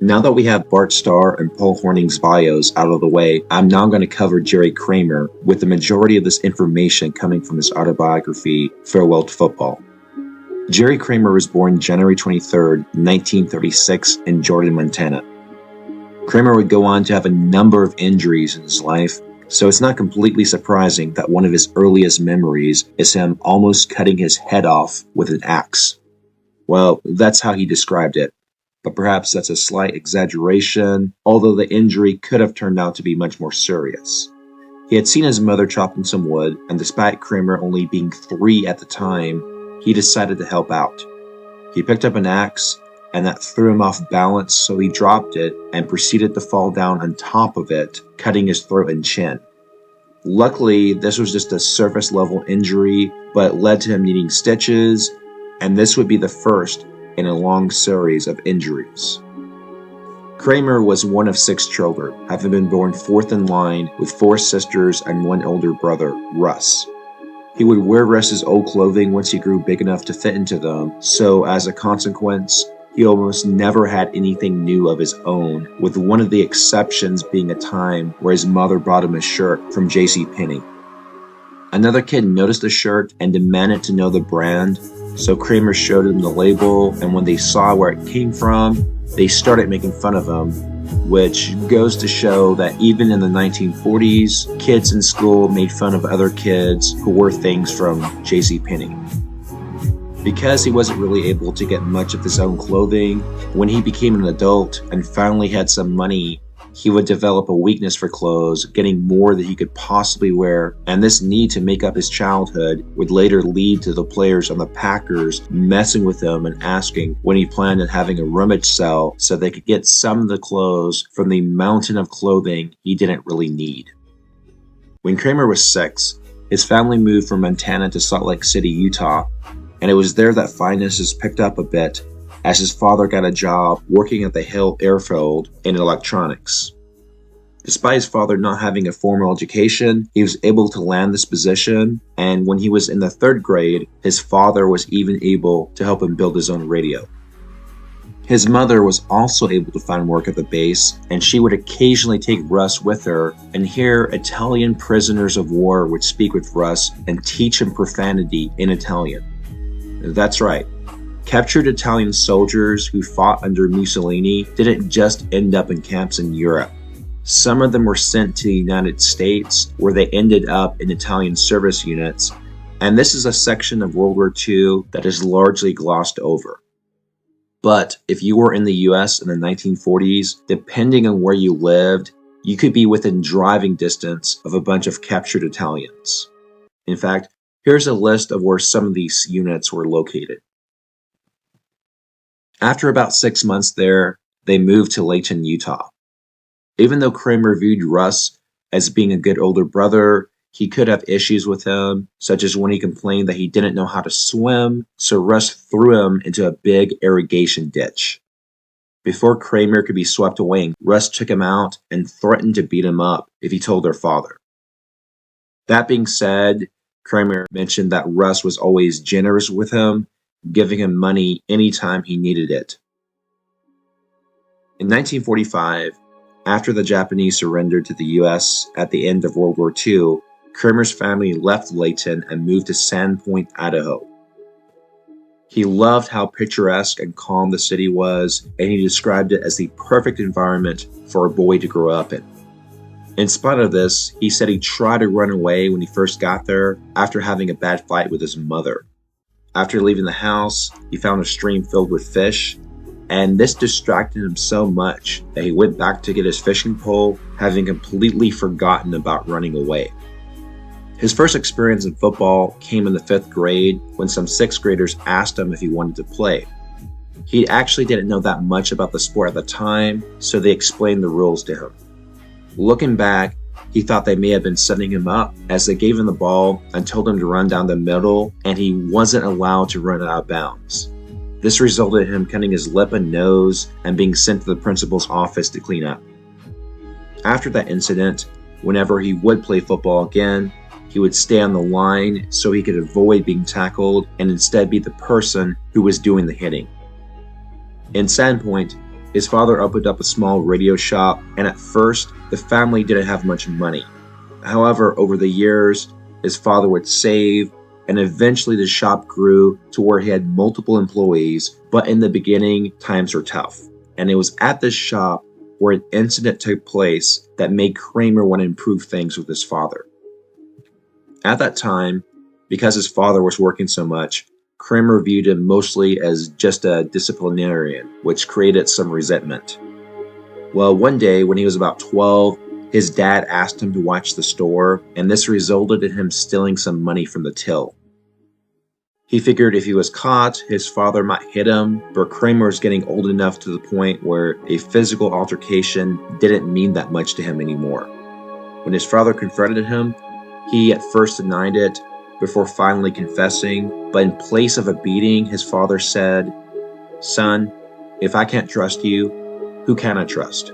Now that we have Bart Starr and Paul Hornung's bios out of the way, I'm now going to cover Jerry Kramer, with the majority of this information coming from his autobiography, Farewell to Football. Jerry Kramer was born January 23, 1936 in Jordan, Montana. Kramer would go on to have a number of injuries in his life, so it's not completely surprising that one of his earliest memories is him almost cutting his head off with an axe. Well, that's how he described it. But perhaps that's a slight exaggeration, although the injury could have turned out to be much more serious. He had seen his mother chopping some wood, and despite Kramer only being 3 at the time, he decided to help out. He picked up an axe, and that threw him off balance, so he dropped it and proceeded to fall down on top of it, cutting his throat and chin. Luckily, this was just a surface-level injury, but led to him needing stitches, and this would be the first in a long series of injuries. Kramer was one of 6 children, having been born 4th in line with 4 sisters and 1 older brother, Russ. He would wear Russ's old clothing once he grew big enough to fit into them, so as a consequence, he almost never had anything new of his own, with one of the exceptions being a time where his mother brought him a shirt from JCPenney. Another kid noticed the shirt and demanded to know the brand, so Kramer showed him the label, and when they saw where it came from, they started making fun of him, which goes to show that even in the 1940s, kids in school made fun of other kids who wore things from JCPenney. Because he wasn't really able to get much of his own clothing, when he became an adult and finally had some money, he would develop a weakness for clothes, getting more than he could possibly wear, and this need to make up his childhood would later lead to the players on the Packers messing with him and asking when he planned on having a rummage sale so they could get some of the clothes from the mountain of clothing he didn't really need. When Kramer was 6, his family moved from Montana to Salt Lake City, Utah, and it was there that finances picked up a bit as his father got a job working at the Hill Airfield in electronics. Despite his father not having a formal education, he was able to land this position, and when he was in the 3rd grade, his father was even able to help him build his own radio. His mother was also able to find work at the base, and she would occasionally take Russ with her, and here Italian prisoners of war would speak with Russ and teach him profanity in Italian. That's right. Captured Italian soldiers who fought under Mussolini didn't just end up in camps in Europe. Some of them were sent to the United States, where they ended up in Italian service units, and this is a section of World War II that is largely glossed over. But if you were in the US in the 1940s, depending on where you lived, you could be within driving distance of a bunch of captured Italians. In fact, here's a list of where some of these units were located. After about 6 months there, they moved to Layton, Utah. Even though Kramer viewed Russ as being a good older brother, he could have issues with him, such as when he complained that he didn't know how to swim, so Russ threw him into a big irrigation ditch. Before Kramer could be swept away, Russ took him out and threatened to beat him up if he told their father. That being said, Kramer mentioned that Russ was always generous with him, giving him money anytime he needed it. In 1945, after the Japanese surrendered to the U.S. at the end of World War II, Kramer's family left Layton and moved to Sandpoint, Idaho. He loved how picturesque and calm the city was, and he described it as the perfect environment for a boy to grow up in. In spite of this, he said he tried to run away when he first got there after having a bad fight with his mother. After leaving the house, he found a stream filled with fish, and this distracted him so much that he went back to get his fishing pole, having completely forgotten about running away. His first experience in football came in the 5th grade when some 6th graders asked him if he wanted to play. He actually didn't know that much about the sport at the time, so they explained the rules to him. Looking back, he thought they may have been setting him up, as they gave him the ball and told him to run down the middle, and he wasn't allowed to run out of bounds. This resulted in him cutting his lip and nose and being sent to the principal's office to clean up. After that incident, whenever he would play football again, he would stay on the line so he could avoid being tackled and instead be the person who was doing the hitting. In Sandpoint, His father opened up a small radio shop, and at first, the family didn't have much money. However, over the years, his father would save, and eventually the shop grew to where he had multiple employees, but in the beginning, times were tough. And it was at this shop where an incident took place that made Kramer want to improve things with his father. At that time, because his father was working so much, Kramer viewed him mostly as just a disciplinarian, which created some resentment. Well, one day when he was about 12, his dad asked him to watch the store, and this resulted in him stealing some money from the till. He figured if he was caught, his father might hit him, but Kramer was getting old enough to the point where a physical altercation didn't mean that much to him anymore. When his father confronted him, he at first denied it, before finally confessing, but in place of a beating, his father said, "Son, if I can't trust you, who can I trust?"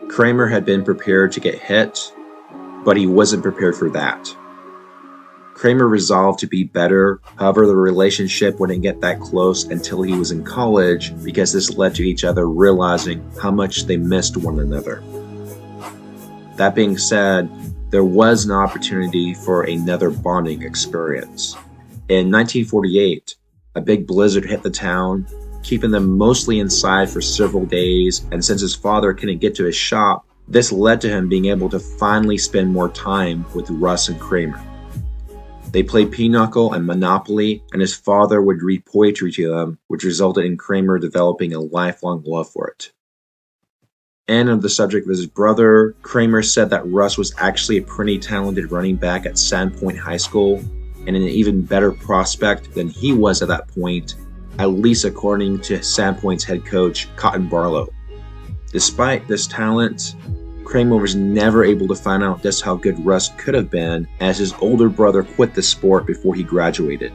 Kramer had been prepared to get hit, but he wasn't prepared for that. Kramer resolved to be better, however the relationship wouldn't get that close until he was in college because this led to each other realizing how much they missed one another. That being said, there was an opportunity for another bonding experience. In 1948, a big blizzard hit the town, keeping them mostly inside for several days, and since his father couldn't get to his shop, this led to him being able to finally spend more time with Russ and Kramer. They played pinochle and Monopoly, and his father would read poetry to them, which resulted in Kramer developing a lifelong love for it. And on the subject of his brother, Kramer said that Russ was actually a pretty talented running back at Sandpoint High School, and an even better prospect than he was at that point, at least according to Sandpoint's head coach, Cotton Barlow. Despite this talent, Kramer was never able to find out just how good Russ could have been, as his older brother quit the sport before he graduated.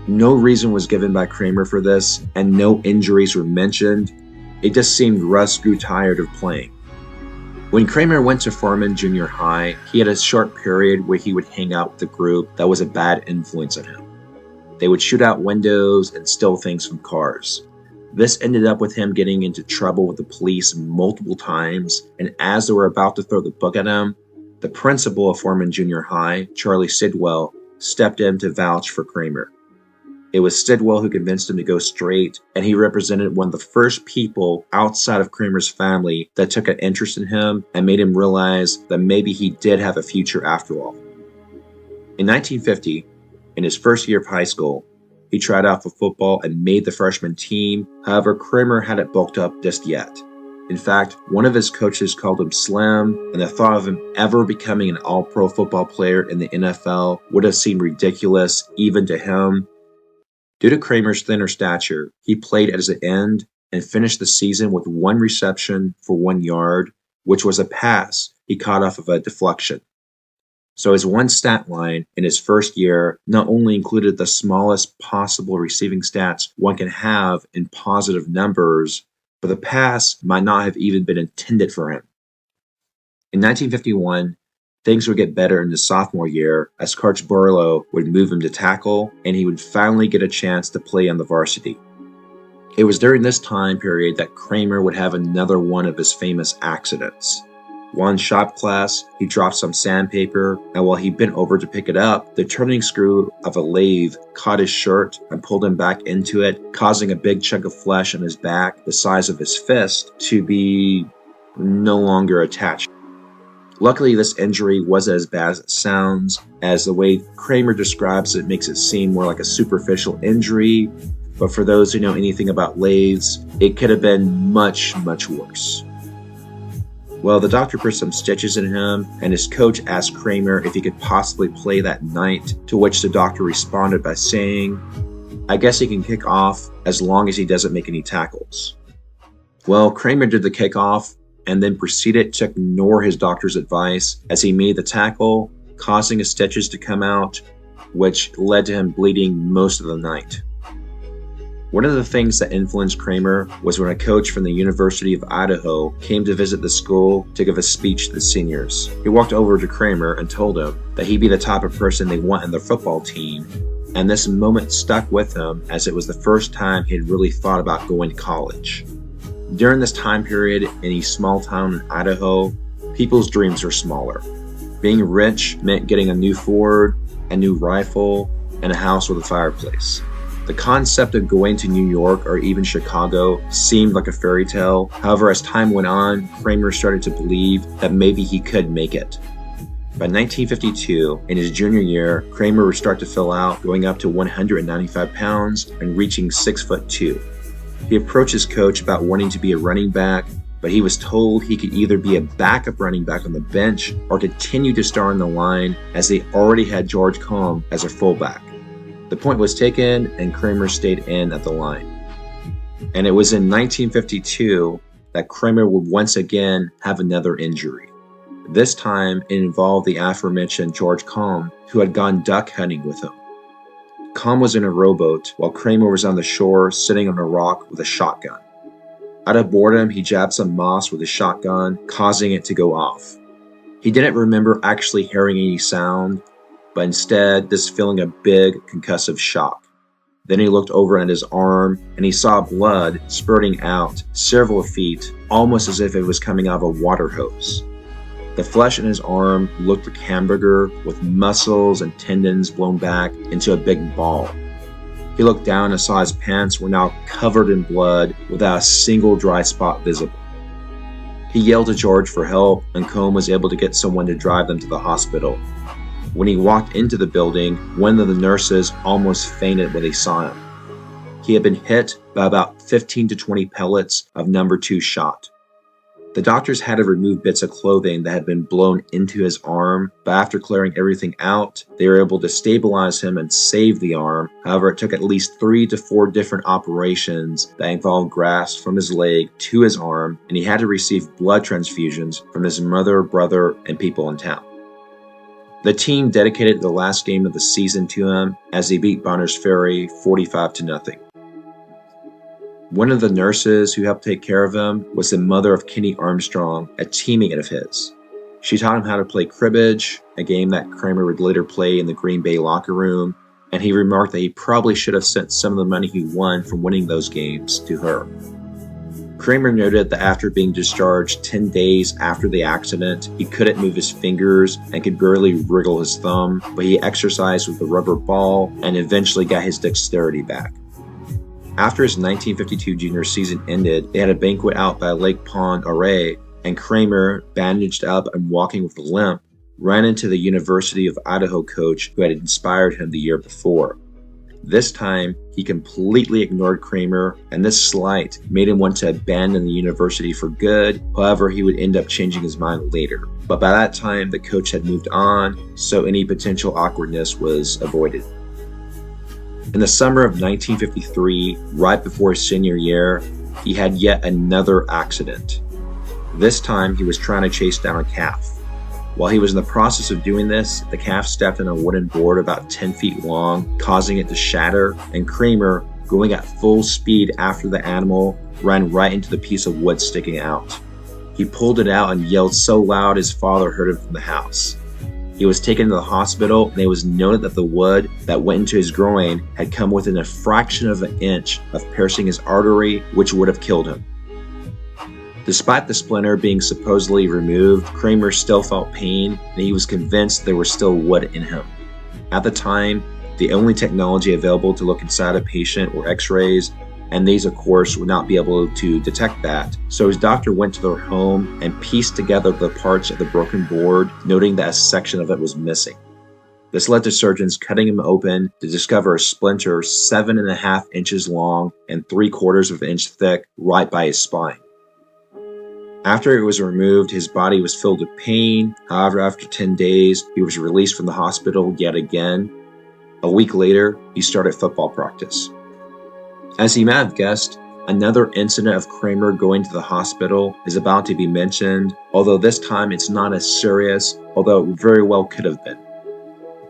No reason was given by Kramer for this, and no injuries were mentioned. It just seemed Russ grew tired of playing. When Kramer went to Furman Junior High, he had a short period where he would hang out with a group that was a bad influence on him. They would shoot out windows and steal things from cars. This ended up with him getting into trouble with the police multiple times, and as they were about to throw the book at him, the principal of Furman Junior High, Charlie Sidwell, stepped in to vouch for Kramer. It was Sidwell who convinced him to go straight, and he represented one of the first people outside of Kramer's family that took an interest in him and made him realize that maybe he did have a future after all. In 1950, in his first year of high school, he tried out for football and made the freshman team. However, Kramer hadn't bulked up just yet. In fact, one of his coaches called him slim, and the thought of him ever becoming an all-pro football player in the NFL would have seemed ridiculous even to him. Due to Kramer's thinner stature, he played as an end and finished the season with 1 reception for 1 yard, which was a pass he caught off of a deflection. So his one stat line in his first year not only included the smallest possible receiving stats one can have in positive numbers, but the pass might not have even been intended for him. In 1951, things would get better in his sophomore year as Coach Barlow would move him to tackle, and he would finally get a chance to play on the varsity. It was during this time period that Kramer would have another one of his famous accidents. While in shop class, he dropped some sandpaper, and while he bent over to pick it up, the turning screw of a lathe caught his shirt and pulled him back into it, causing a big chunk of flesh on his back, the size of his fist, to be no longer attached. Luckily, this injury wasn't as bad as it sounds, as the way Kramer describes it makes it seem more like a superficial injury, but for those who know anything about lathes, it could have been much, much worse. Well, the doctor put some stitches in him, and his coach asked Kramer if he could possibly play that night, to which the doctor responded by saying, "I guess he can kick off as long as he doesn't make any tackles." Well, Kramer did the kickoff and then proceeded to ignore his doctor's advice as he made the tackle, causing his stitches to come out, which led to him bleeding most of the night. One of the things that influenced Kramer was when a coach from the University of Idaho came to visit the school to give a speech to the seniors. He walked over to Kramer and told him that he'd be the type of person they want in their football team, and this moment stuck with him as it was the first time he had really thought about going to college. During this time period in a small town in Idaho, people's dreams are smaller. Being rich meant getting a new Ford, a new rifle, and a house with a fireplace. The concept of going to New York or even Chicago seemed like a fairy tale. However, as time went on, Kramer started to believe that maybe he could make it. By 1952, in his junior year, Kramer would start to fill out, going up to 195 pounds and reaching 6'2". He approached his coach about wanting to be a running back, but he was told he could either be a backup running back on the bench or continue to start on the line, as they already had George Combe as a fullback. The point was taken, and Kramer stayed in at the line. And it was in 1952 that Kramer would once again have another injury. This time, it involved the aforementioned George Combe, who had gone duck hunting with him. Combe was in a rowboat, while Kramer was on the shore sitting on a rock with a shotgun. Out of boredom, he jabbed some moss with his shotgun, causing it to go off. He didn't remember actually hearing any sound, but instead just feeling a big concussive shock. Then he looked over at his arm, and he saw blood spurting out several feet, almost as if it was coming out of a water hose. The flesh in his arm looked like hamburger, with muscles and tendons blown back into a big ball. He looked down and saw his pants were now covered in blood without a single dry spot visible. He yelled to George for help, and Combe was able to get someone to drive them to the hospital. When he walked into the building, one of the nurses almost fainted when they saw him. He had been hit by about 15 to 20 pellets of number 2 shot. The doctors had to remove bits of clothing that had been blown into his arm, but after clearing everything out, they were able to stabilize him and save the arm. However, it took at least 3 to 4 different operations that involved grafts from his leg to his arm, and he had to receive blood transfusions from his mother, brother, and people in town. The team dedicated the last game of the season to him as they beat Bonners Ferry 45-0. One of the nurses who helped take care of him was the mother of Kenny Armstrong, a teammate of his. She taught him how to play cribbage, a game that Kramer would later play in the Green Bay locker room, and he remarked that he probably should have sent some of the money he won from winning those games to her. Kramer noted that after being discharged 10 days after the accident, he couldn't move his fingers and could barely wriggle his thumb, but he exercised with a rubber ball and eventually got his dexterity back. After his 1952 junior season ended, they had a banquet out by Lake Pond Array, and Kramer, bandaged up and walking with a limp, ran into the University of Idaho coach who had inspired him the year before. This time, he completely ignored Kramer, and this slight made him want to abandon the university for good. However, he would end up changing his mind later. But by that time, the coach had moved on, so any potential awkwardness was avoided. In the summer of 1953, right before his senior year, he had yet another accident. This time, he was trying to chase down a calf. While he was in the process of doing this, the calf stepped on a wooden board about 10 feet long, causing it to shatter, and Kramer, going at full speed after the animal, ran right into the piece of wood sticking out. He pulled it out and yelled so loud his father heard him from the house. He was taken to the hospital, and it was noted that the wood that went into his groin had come within a fraction of an inch of piercing his artery, which would have killed him. Despite the splinter being supposedly removed, Kramer still felt pain, and he was convinced there was still wood in him. At the time, the only technology available to look inside a patient were x-rays, and these of course would not be able to detect that. So his doctor went to their home and pieced together the parts of the broken board, noting that a section of it was missing. This led to surgeons cutting him open to discover a splinter 7.5 inches long and 3/4 of an inch thick right by his spine. After it was removed, his body was filled with pain. However, after 10 days, he was released from the hospital yet again. A week later, he started football practice. As you might have guessed, another incident of Kramer going to the hospital is about to be mentioned, although this time it's not as serious, although it very well could have been.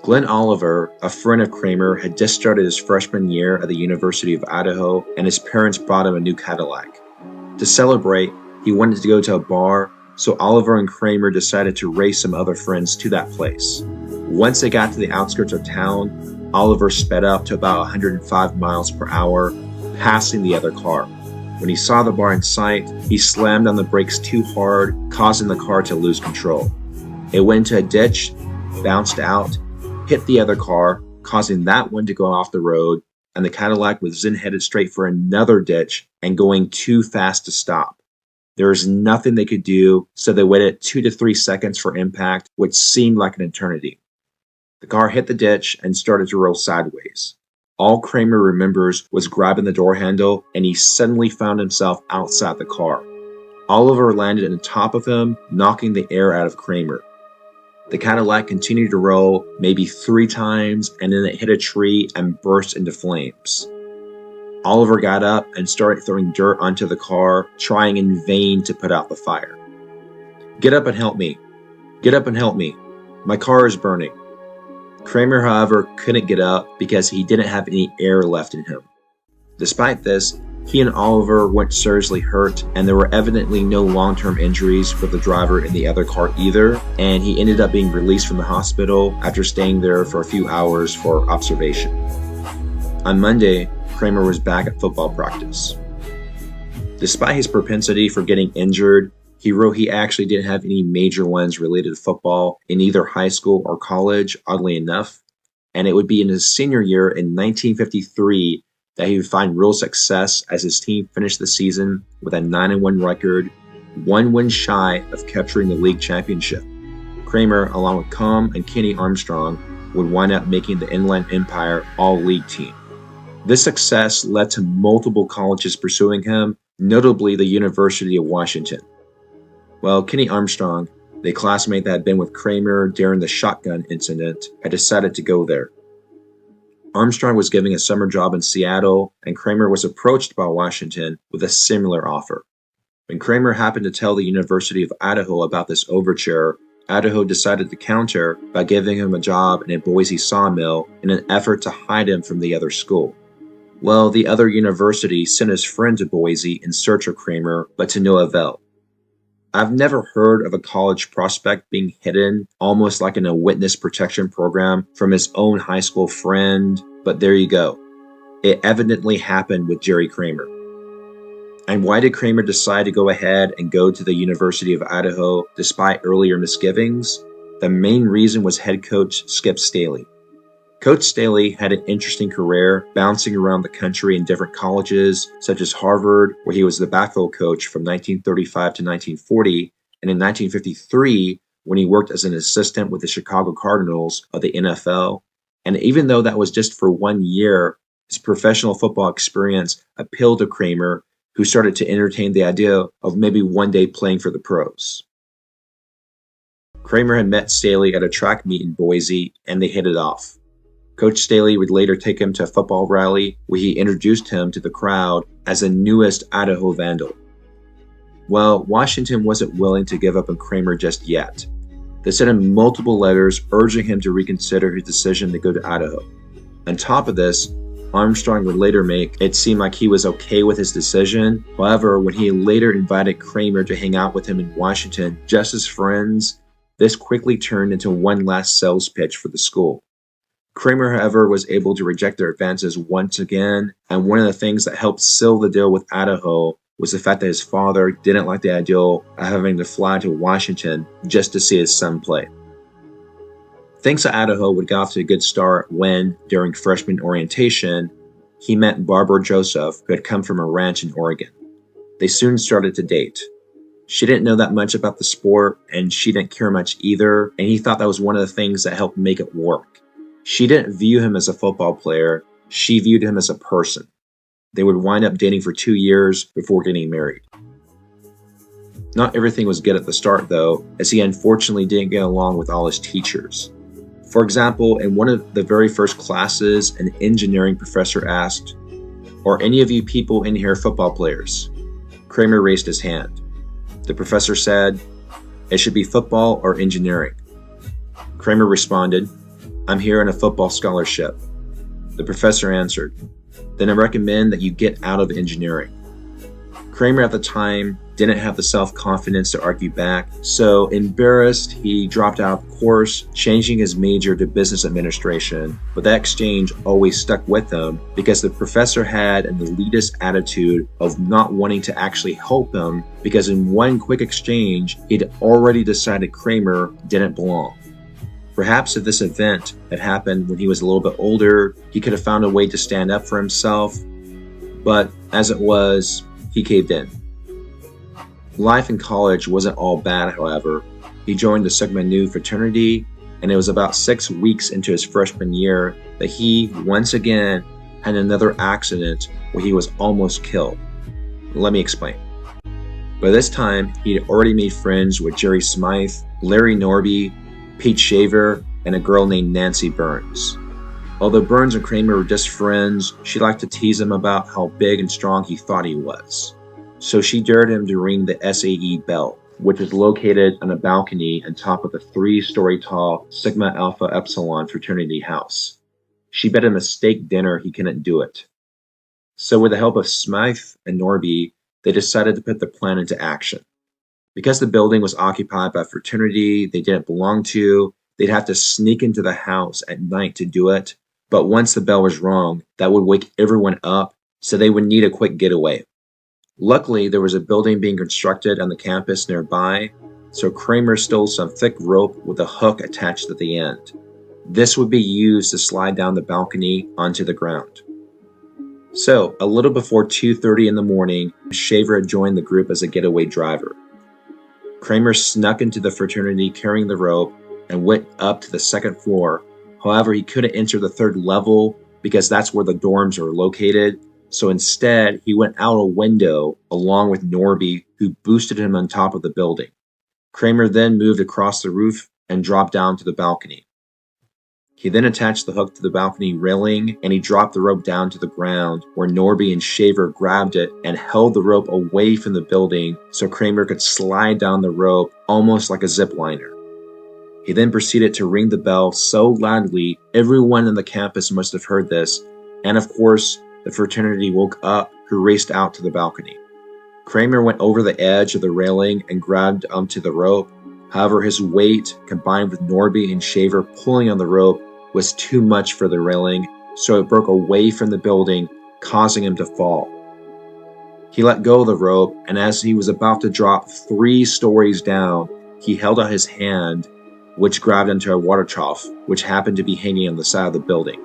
Glenn Oliver, a friend of Kramer, had just started his freshman year at the University of Idaho, and his parents bought him a new Cadillac. To celebrate, he wanted to go to a bar, so Oliver and Kramer decided to race some other friends to that place. Once they got to the outskirts of town, Oliver sped up to about 105 miles per hour, passing the other car. When he saw the bar in sight, he slammed on the brakes too hard, causing the car to lose control. It went into a ditch, bounced out, hit the other car, causing that one to go off the road, and the Cadillac was then headed straight for another ditch and going too fast to stop. There was nothing they could do, so they waited 2 to 3 seconds for impact, which seemed like an eternity. The car hit the ditch and started to roll sideways. All Kramer remembers was grabbing the door handle, and he suddenly found himself outside the car. Oliver landed on top of him, knocking the air out of Kramer. The Cadillac continued to roll maybe 3 times, and then it hit a tree and burst into flames. Oliver got up and started throwing dirt onto the car, trying in vain to put out the fire. "Get up and help me. Get up and help me. My car is burning." Kramer, however, couldn't get up because he didn't have any air left in him. Despite this, he and Oliver weren't seriously hurt, and there were evidently no long-term injuries for the driver in the other car either, and he ended up being released from the hospital after staying there for a few hours for observation. On Monday, Kramer was back at football practice. Despite his propensity for getting injured, he wrote he actually didn't have any major ones related to football in either high school or college, oddly enough, and it would be in his senior year in 1953 that he would find real success as his team finished the season with a 9-1 record, 1 win shy of capturing the league championship. Kramer, along with Com and Kenny Armstrong, would wind up making the Inland Empire All-League team. This success led to multiple colleges pursuing him, notably the University of Washington. Well, Kenny Armstrong, the classmate that had been with Kramer during the shotgun incident, had decided to go there. Armstrong was giving a summer job in Seattle, and Kramer was approached by Washington with a similar offer. When Kramer happened to tell the University of Idaho about this overture, Idaho decided to counter by giving him a job in a Boise sawmill in an effort to hide him from the other school. Well, the other university sent his friend to Boise in search of Kramer, but to no avail. I've never heard of a college prospect being hidden, almost like in a witness protection program, from his own high school friend, but there you go. It evidently happened with Jerry Kramer. And why did Kramer decide to go ahead and go to the University of Idaho despite earlier misgivings? The main reason was head coach Skip Staley. Coach Staley had an interesting career, bouncing around the country in different colleges, such as Harvard, where he was the backfield coach from 1935 to 1940, and in 1953, when he worked as an assistant with the Chicago Cardinals of the NFL. And even though that was just for 1 year, his professional football experience appealed to Kramer, who started to entertain the idea of maybe one day playing for the pros. Kramer had met Staley at a track meet in Boise, and they hit it off. Coach Staley would later take him to a football rally where he introduced him to the crowd as the newest Idaho Vandal. Well, Washington wasn't willing to give up on Kramer just yet. They sent him multiple letters urging him to reconsider his decision to go to Idaho. On top of this, Armstrong would later make it seem like he was okay with his decision. However, when he later invited Kramer to hang out with him in Washington just as friends, this quickly turned into one last sales pitch for the school. Kramer, however, was able to reject their advances once again, and one of the things that helped seal the deal with Idaho was the fact that his father didn't like the idea of having to fly to Washington just to see his son play. Things at Idaho would get off to a good start when, during freshman orientation, he met Barbara Joseph, who had come from a ranch in Oregon. They soon started to date. She didn't know that much about the sport, and she didn't care much either, and he thought that was one of the things that helped make it work. She didn't view him as a football player, she viewed him as a person. They would wind up dating for 2 years before getting married. Not everything was good at the start though, as he unfortunately didn't get along with all his teachers. For example, in one of the very first classes, an engineering professor asked, "Are any of you people in here football players?" Kramer raised his hand. The professor said, "It should be football or engineering." Kramer responded, "I'm here on a football scholarship." The professor answered, "Then I recommend that you get out of engineering." Kramer at the time didn't have the self-confidence to argue back, so embarrassed, he dropped out of the course, changing his major to business administration. But that exchange always stuck with him because the professor had an elitist attitude of not wanting to actually help him, because in one quick exchange, he'd already decided Kramer didn't belong. Perhaps if this event had happened when he was a little bit older, he could have found a way to stand up for himself, but as it was, he caved in. Life in college wasn't all bad, however. He joined the Sigma Nu fraternity, and it was about 6 weeks into his freshman year that he, once again, had another accident where he was almost killed. Let me explain. By this time, he had already made friends with Jerry Smythe, Larry Norby, Pete Shaver, and a girl named Nancy Burns. Although Burns and Kramer were just friends, she liked to tease him about how big and strong he thought he was. So she dared him to ring the SAE bell, which is located on a balcony on top of the 3-story tall Sigma Alpha Epsilon fraternity house. She bet him a steak dinner he couldn't do it. So with the help of Smythe and Norby, they decided to put the plan into action. Because the building was occupied by a fraternity they didn't belong to, they'd have to sneak into the house at night to do it. But once the bell was rung, that would wake everyone up, so they would need a quick getaway. Luckily, there was a building being constructed on the campus nearby, so Kramer stole some thick rope with a hook attached at the end. This would be used to slide down the balcony onto the ground. So, a little before 2:30 in the morning, Shaver had joined the group as a getaway driver. Kramer snuck into the fraternity carrying the rope and went up to the 2nd floor. However, he couldn't enter the 3rd level because that's where the dorms are located, so instead he went out a window along with Norby, who boosted him on top of the building. Kramer then moved across the roof and dropped down to the balcony. He then attached the hook to the balcony railing, and he dropped the rope down to the ground, where Norby and Shaver grabbed it and held the rope away from the building so Kramer could slide down the rope almost like a zip liner. He then proceeded to ring the bell so loudly everyone on the campus must have heard this, and of course, the fraternity woke up, who raced out to the balcony. Kramer went over the edge of the railing and grabbed onto the rope. However, his weight, combined with Norby and Shaver pulling on the rope, was too much for the railing, so it broke away from the building, causing him to fall. He let go of the rope, and as he was about to drop 3 stories down, he held out his hand, which grabbed into a water trough, which happened to be hanging on the side of the building.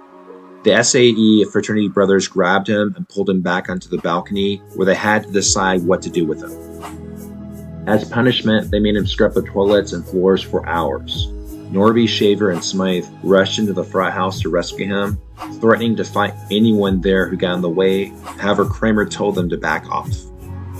The SAE fraternity brothers grabbed him and pulled him back onto the balcony, where they had to decide what to do with him. As punishment, they made him scrub the toilets and floors for hours. Norby, Shaver, and Smythe rushed into the frat house to rescue him, threatening to fight anyone there who got in the way. However, Kramer told them to back off.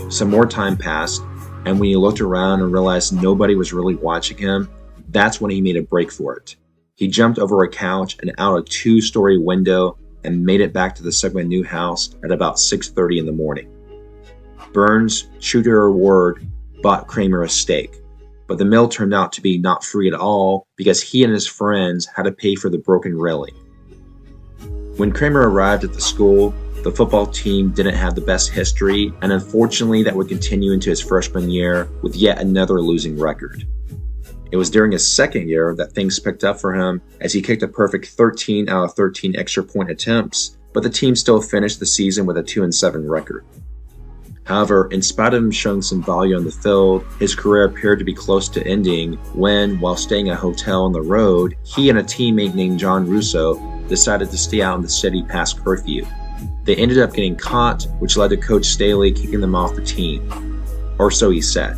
Some more time passed, and when he looked around and realized nobody was really watching him, that's when he made a break for it. He jumped over a couch and out a 2-story window and made it back to the Sigma Nu house at about 6:30 in the morning. Burns, true to her word, bought Kramer a steak, but the meal turned out to be not free at all because he and his friends had to pay for the broken railing. When Kramer arrived at the school, the football team didn't have the best history, and unfortunately that would continue into his freshman year with yet another losing record. It was during his 2nd year that things picked up for him, as he kicked a perfect 13 out of 13 extra point attempts, but the team still finished the season with a 2-7 record. However, in spite of him showing some value on the field, his career appeared to be close to ending when, while staying at a hotel on the road, he and a teammate named John Russo decided to stay out in the city past curfew. They ended up getting caught, which led to Coach Staley kicking them off the team. Or so he said.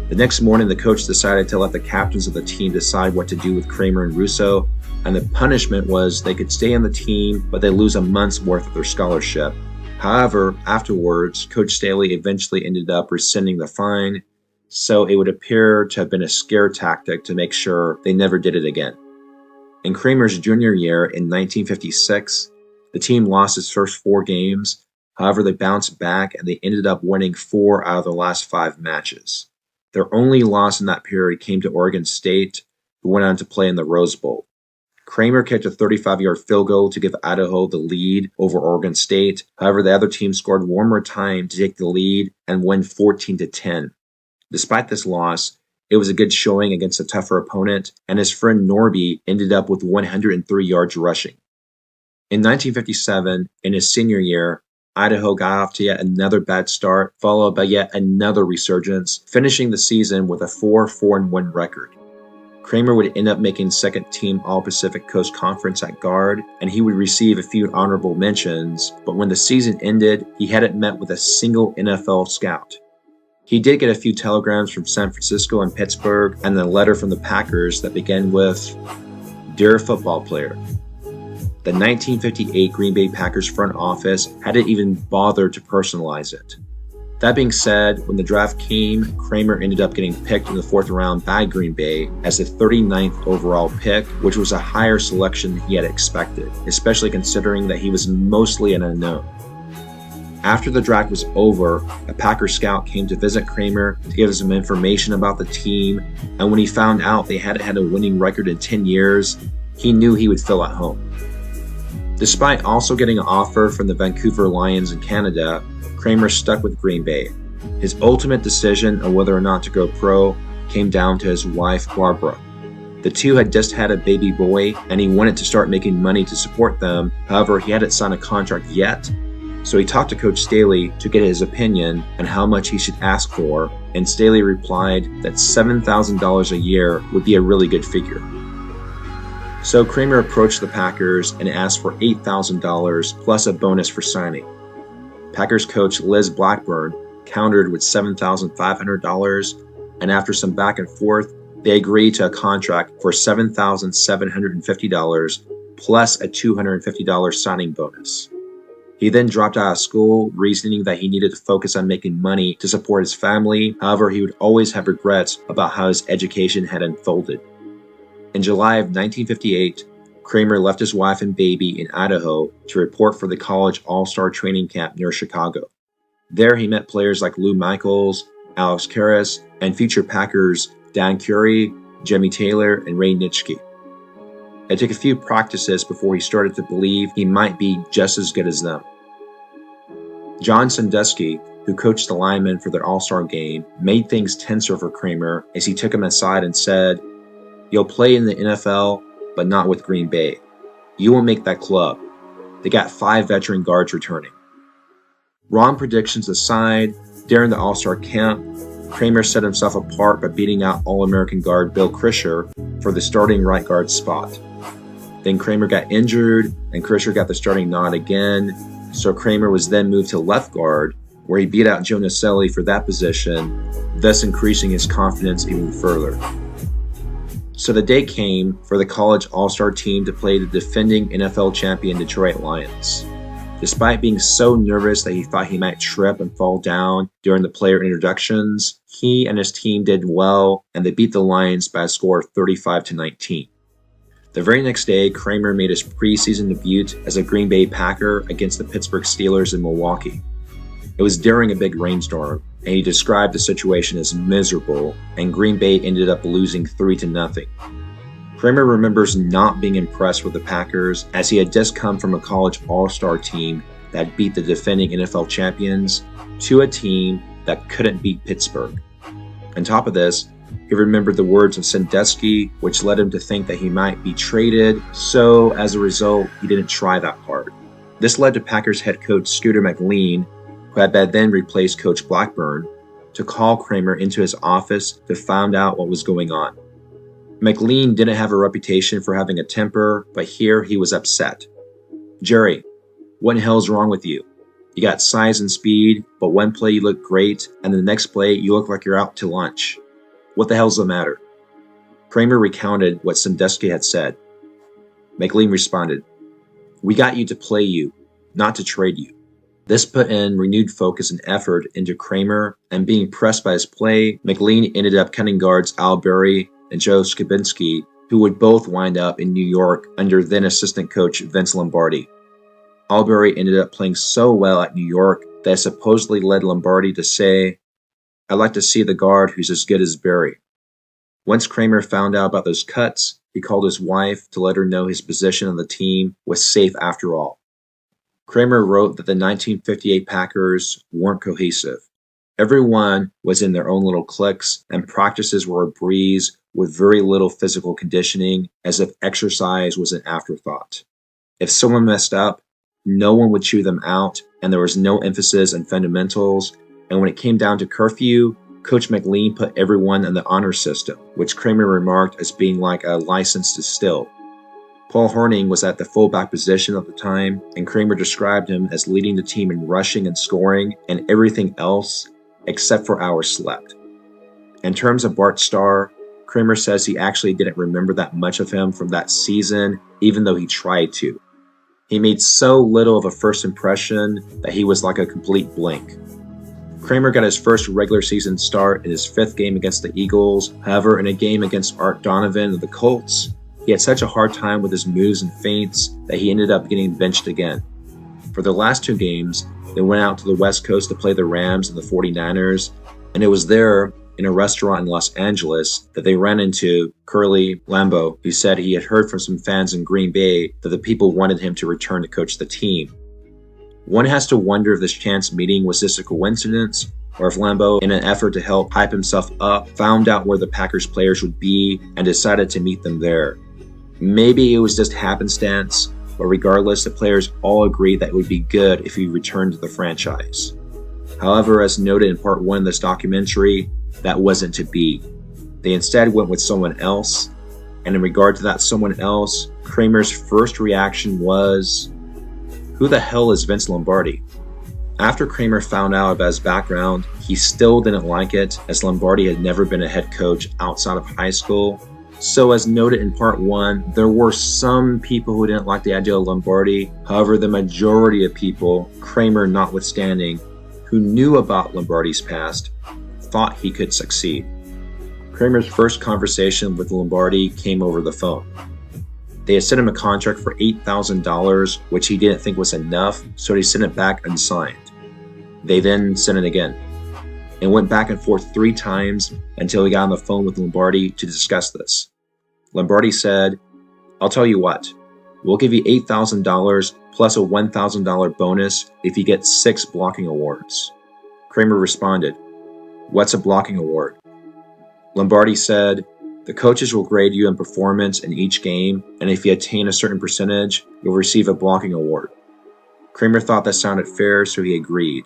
The next morning, the coach decided to let the captains of the team decide what to do with Kramer and Russo, and the punishment was they could stay on the team, but they lose a month's worth of their scholarship. However, afterwards, Coach Staley eventually ended up rescinding the fine, so it would appear to have been a scare tactic to make sure they never did it again. In Kramer's junior year in 1956, the team lost its first 4 games. However, they bounced back and they ended up winning 4 out of their last 5 matches. Their only loss in that period came to Oregon State, who went on to play in the Rose Bowl. Kramer kicked a 35-yard field goal to give Idaho the lead over Oregon State. However, the other team scored one more time to take the lead and win 14-10. Despite this loss, it was a good showing against a tougher opponent, and his friend Norby ended up with 103 yards rushing. In 1957, in his senior year, Idaho got off to yet another bad start, followed by yet another resurgence, finishing the season with a 4-4-1 record. Kramer would end up making second-team All-Pacific Coast Conference at guard, and he would receive a few honorable mentions, but when the season ended, he hadn't met with a single NFL scout. He did get a few telegrams from San Francisco and Pittsburgh, and a letter from the Packers that began with, "Dear football player." The 1958 Green Bay Packers front office hadn't even bothered to personalize it. That being said, when the draft came, Kramer ended up getting picked in the 4th round by Green Bay as the 39th overall pick, which was a higher selection than he had expected, especially considering that he was mostly an unknown. After the draft was over, a Packers scout came to visit Kramer to give him some information about the team, and when he found out they hadn't had a winning record in 10 years, he knew he would feel at home. Despite also getting an offer from the Vancouver Lions in Canada, Kramer stuck with Green Bay. His ultimate decision on whether or not to go pro came down to his wife, Barbara. The two had just had a baby boy, and he wanted to start making money to support them. However, he hadn't signed a contract yet, so he talked to Coach Staley to get his opinion on how much he should ask for, and Staley replied that $7,000 a year would be a really good figure. So Kramer approached the Packers and asked for $8,000 plus a bonus for signing. Packers coach Liz Blackburn countered with $7,500, and after some back and forth, they agreed to a contract for $7,750 plus a $250 signing bonus. He then dropped out of school, reasoning that he needed to focus on making money to support his family. However, he would always have regrets about how his education had unfolded. In July of 1958, Kramer left his wife and baby in Idaho to report for the college all-star training camp near Chicago. There he met players like Lou Michaels, Alex Karras, and future Packers Dan Curry, Jimmy Taylor, and Ray Nitschke. It took a few practices before he started to believe he might be just as good as them. John Sandusky, who coached the linemen for their all-star game, made things tenser for Kramer as he took him aside and said, "You'll play in the NFL, but not with Green Bay. You won't make that club. They got 5 veteran guards returning." Wrong predictions aside, during the All-Star camp, Kramer set himself apart by beating out All-American guard Bill Krischer for the starting right guard spot. Then Kramer got injured, and Krischer got the starting nod again, so Kramer was then moved to left guard, where he beat out Joe Naselli for that position, thus increasing his confidence even further. So the day came for the college all-star team to play the defending NFL champion Detroit Lions. Despite being so nervous that he thought he might trip and fall down during the player introductions, he and his team did well, and they beat the Lions by a score of 35-19. The very next day, Kramer made his preseason debut as a Green Bay Packer against the Pittsburgh Steelers in Milwaukee. It was during a big rainstorm, and he described the situation as miserable, and Green Bay ended up losing 3-0. Kramer remembers not being impressed with the Packers, as he had just come from a college all-star team that beat the defending NFL champions to a team that couldn't beat Pittsburgh. On top of this, he remembered the words of Sandusky, which led him to think that he might be traded, so as a result, he didn't try that hard. This led to Packers head coach Scooter McLean, who had by then replaced Coach Blackburn, to call Kramer into his office to find out what was going on. McLean didn't have a reputation for having a temper, but here he was upset. "Jerry, what in hell's wrong with you? You got size and speed, but one play you look great, and the next play you look like you're out to lunch. What the hell's the matter?" Kramer recounted what Sandusky had said. McLean responded, "We got you to play you, not to trade you." This put in renewed focus and effort into Kramer, and being pressed by his play, McLean ended up cutting guards Al Berry and Joe Skibinski, who would both wind up in New York under then assistant coach Vince Lombardi. Al Berry ended up playing so well at New York that it supposedly led Lombardi to say, "I'd like to see the guard who's as good as Berry." Once Kramer found out about those cuts, he called his wife to let her know his position on the team was safe after all. Kramer wrote that the 1958 Packers weren't cohesive. Everyone was in their own little cliques, and practices were a breeze with very little physical conditioning, as if exercise was an afterthought. If someone messed up, no one would chew them out, and there was no emphasis on fundamentals, and when it came down to curfew, Coach McLean put everyone in the honor system, which Kramer remarked as being like a license to steal. Paul Hornung was at the fullback position at the time, and Kramer described him as leading the team in rushing and scoring and everything else except for hours slept. In terms of Bart Starr, Kramer says he actually didn't remember that much of him from that season, even though he tried to. He made so little of a first impression that he was like a complete blank. Kramer got his first regular season start in his 5th game against the Eagles. However, in a game against Art Donovan of the Colts, he had such a hard time with his moves and feints that he ended up getting benched again. For the last 2 games, they went out to the West Coast to play the Rams and the 49ers, and it was there, in a restaurant in Los Angeles, that they ran into Curly Lambeau, who said he had heard from some fans in Green Bay that the people wanted him to return to coach the team. One has to wonder if this chance meeting was just a coincidence, or if Lambeau, in an effort to help hype himself up, found out where the Packers players would be and decided to meet them there. Maybe it was just happenstance, but regardless, the players all agreed that it would be good if he returned to the franchise. However, as noted in part 1 of this documentary, that wasn't to be. They instead went with someone else, and in regard to that someone else, Kramer's first reaction was, who the hell is Vince Lombardi? After Kramer found out about his background, he still didn't like it, as Lombardi had never been a head coach outside of high school. So as noted in part 1, there were some people who didn't like the idea of Lombardi. However, the majority of people, Kramer notwithstanding, who knew about Lombardi's past, thought he could succeed. Kramer's first conversation with Lombardi came over the phone. They had sent him a contract for $8,000, which he didn't think was enough, so he sent it back unsigned. They then sent it again, and went back and forth 3 times until he got on the phone with Lombardi to discuss this. Lombardi said, "I'll tell you what, we'll give you $8,000 plus a $1,000 bonus if you get 6 blocking awards." Kramer responded, "What's a blocking award?" Lombardi said, "The coaches will grade you in performance in each game, and if you attain a certain percentage, you'll receive a blocking award." Kramer thought that sounded fair, so he agreed.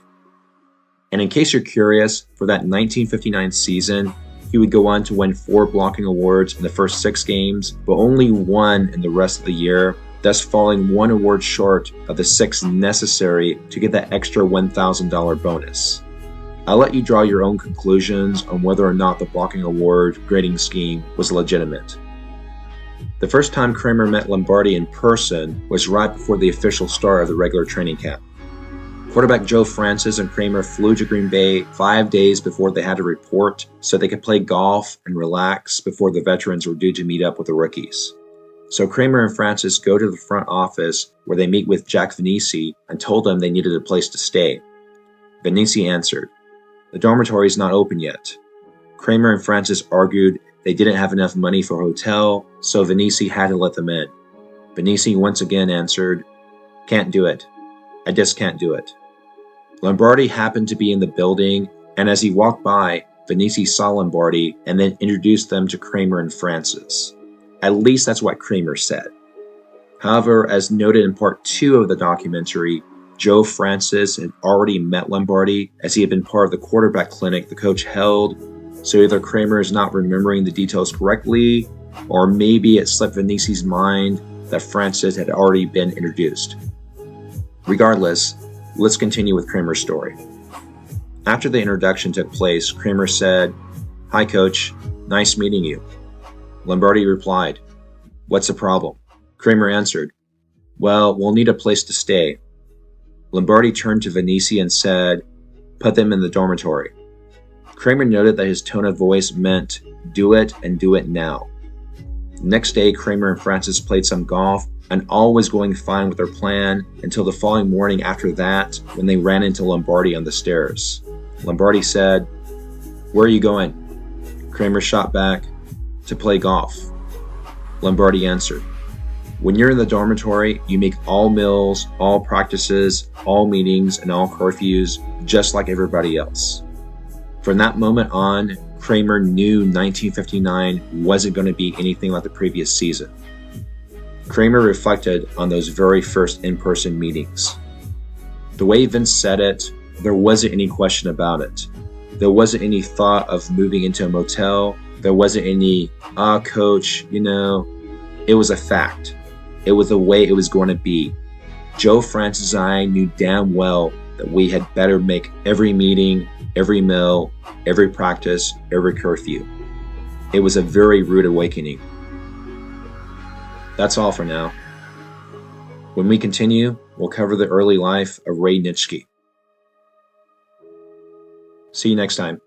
And in case you're curious, for that 1959 season, he would go on to win 4 blocking awards in the first 6 games, but only 1 in the rest of the year, thus falling 1 award short of the 6 necessary to get that extra $1,000 bonus. I'll let you draw your own conclusions on whether or not the blocking award grading scheme was legitimate. The first time Kramer met Lombardi in person was right before the official start of the regular training camp. Quarterback Joe Francis and Kramer flew to Green Bay 5 days before they had to report so they could play golf and relax before the veterans were due to meet up with the rookies. So Kramer and Francis go to the front office where they meet with Jack Vinici and told him they needed a place to stay. Vinici answered, "The dormitory is not open yet." Kramer and Francis argued they didn't have enough money for a hotel, so Vinici had to let them in. Vinici once again answered, "Can't do it. I just can't do it." Lombardi happened to be in the building, and as he walked by, Vinici saw Lombardi and then introduced them to Kramer and Francis. At least that's what Kramer said. However, as noted in part 2 of the documentary, Joe Francis had already met Lombardi as he had been part of the quarterback clinic the coach held, so either Kramer is not remembering the details correctly, or maybe it slipped Vinici's mind that Francis had already been introduced. Regardless, let's continue with Kramer's story. After the introduction took place, Kramer said, "Hi coach, nice meeting you." Lombardi replied, "What's the problem?" Kramer answered, "Well, we'll need a place to stay." Lombardi turned to Vinici and said, "Put them in the dormitory." Kramer noted that his tone of voice meant, "Do it and do it now." Next day, Kramer and Francis played some golf, and all was going fine with their plan until the following morning after that, when they ran into Lombardi on the stairs. Lombardi said, "Where are you going?" Kramer shot back, To play golf. Lombardi answered, when you're in the dormitory, you make all meals, all practices, all meetings, and all curfews, just like everybody else. From that moment on, Kramer knew 1959 wasn't going to be anything like the previous season. Kramer reflected on those very first in-person meetings. The way Vince said it, there wasn't any question about it. There wasn't any thought of moving into a motel. There wasn't any, coach, it was a fact. It was the way it was going to be. Joe Francis and I knew damn well that we had better make every meeting, every meal, every practice, every curfew. It was a very rude awakening. That's all for now. When we continue, we'll cover the early life of Ray Nitschke. See you next time.